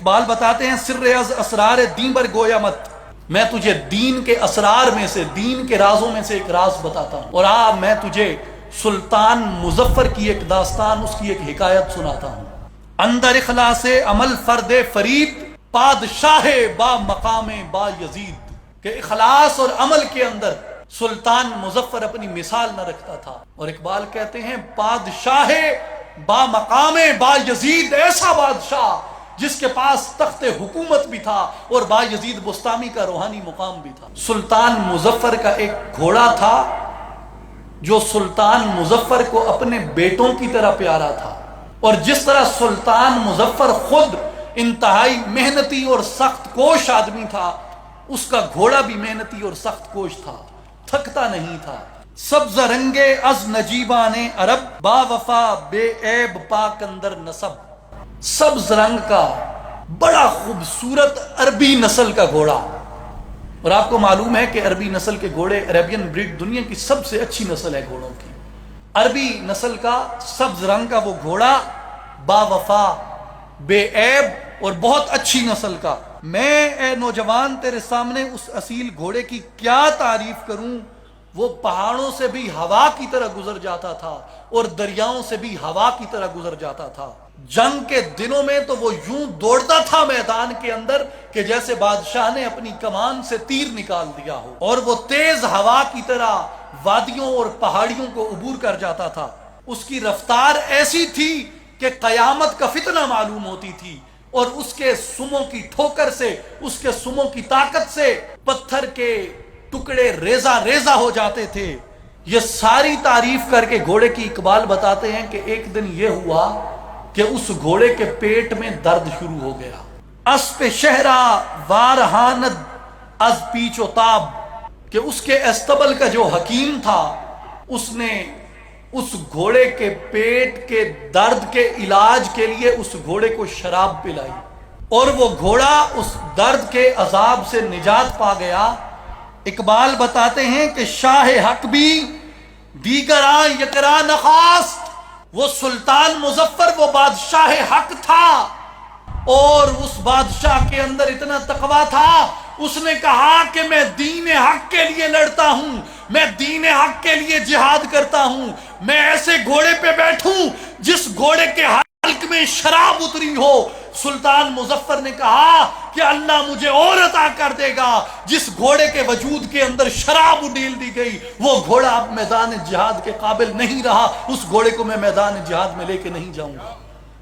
اقبال بتاتے ہیں سر از اسرار دین بر گویا مت، میں تجھے دین کے اسرار میں سے، دین کے رازوں میں سے ایک راز بتاتا ہوں، اور میں تجھے سلطان مظفر کی ایک داستان، اس کی ایک حکایت سناتا ہوں۔ اندر اخلاص عمل فرد فرید، بادشاہ با مقام با یزید، کہ اخلاص اور عمل کے اندر سلطان مظفر اپنی مثال نہ رکھتا تھا، اور اقبال کہتے ہیں بادشاہ با مقام با یزید، ایسا بادشاہ جس کے پاس تخت حکومت بھی تھا اور با یزید بستامی کا روحانی مقام بھی تھا۔ سلطان مظفر کا ایک گھوڑا تھا جو سلطان مظفر کو اپنے بیٹوں کی طرح پیارا تھا، اور جس طرح سلطان مظفر خود انتہائی محنتی اور سخت کوش آدمی تھا، اس کا گھوڑا بھی محنتی اور سخت کوش تھا، تھکتا نہیں تھا۔ سبز رنگے از نجیبان عرب، با وفا بے عیب پاک اندر نسب، سبز رنگ کا بڑا خوبصورت عربی نسل کا گھوڑا، اور آپ کو معلوم ہے کہ عربی نسل کے گھوڑے، عربین بریڈ دنیا کی سب سے اچھی نسل ہے گھوڑوں کی۔ عربی نسل کا سبز رنگ کا وہ گھوڑا، با وفا بے عیب اور بہت اچھی نسل کا۔ میں اے نوجوان تیرے سامنے اس اصیل گھوڑے کی کیا تعریف کروں، وہ پہاڑوں سے بھی ہوا کی طرح گزر جاتا تھا اور دریاؤں سے بھی ہوا کی طرح گزر جاتا تھا۔ جنگ کے دنوں میں تو وہ یوں دوڑتا تھا میدان کے اندر کہ جیسے بادشاہ نے اپنی کمان سے تیر نکال دیا ہو، اور وہ تیز ہوا کی طرح وادیوں اور پہاڑیوں کو عبور کر جاتا تھا۔ اس کی رفتار ایسی تھی کہ قیامت کا فتنہ معلوم ہوتی تھی، اور اس کے سموں کی ٹھوکر سے، اس کے سموں کی طاقت سے پتھر کے ٹکڑے ریزہ ریزہ ہو جاتے تھے۔ یہ ساری تعریف کر کے گھوڑے کی اقبال بتاتے ہیں کہ ایک دن یہ ہوا کہ اس گھوڑے کے پیٹ میں درد شروع ہو گیا۔ اسپ شہرا وارہاند از پیچ و تاب، کہ اس کے استبل کا جو حکیم تھا اس نے اس گھوڑے کے پیٹ کے درد کے علاج کے لیے اس گھوڑے کو شراب پلائی، اور وہ گھوڑا اس درد کے عذاب سے نجات پا گیا۔ اقبال بتاتے ہیں کہ شاہ حق بھی دیگراں یکرا نخواست، وہ سلطان مظفر وہ بادشاہ حق تھا، اور اس بادشاہ کے اندر اتنا تقویٰ تھا، اس نے کہا کہ میں دین حق کے لیے لڑتا ہوں، میں دین حق کے لیے جہاد کرتا ہوں، میں ایسے گھوڑے پہ بیٹھوں جس گھوڑے کے حلق میں شراب اتری ہو۔ سلطان مظفر نے کہا کہ اللہ مجھے اور عطا کر دے گا، جس گھوڑے کے وجود کے اندر شراب ڈیل دی گئی وہ گھوڑا اب میدان جہاد کے قابل نہیں رہا، اس گھوڑے کو میں میدان جہاد میں لے کے نہیں جاؤں گا۔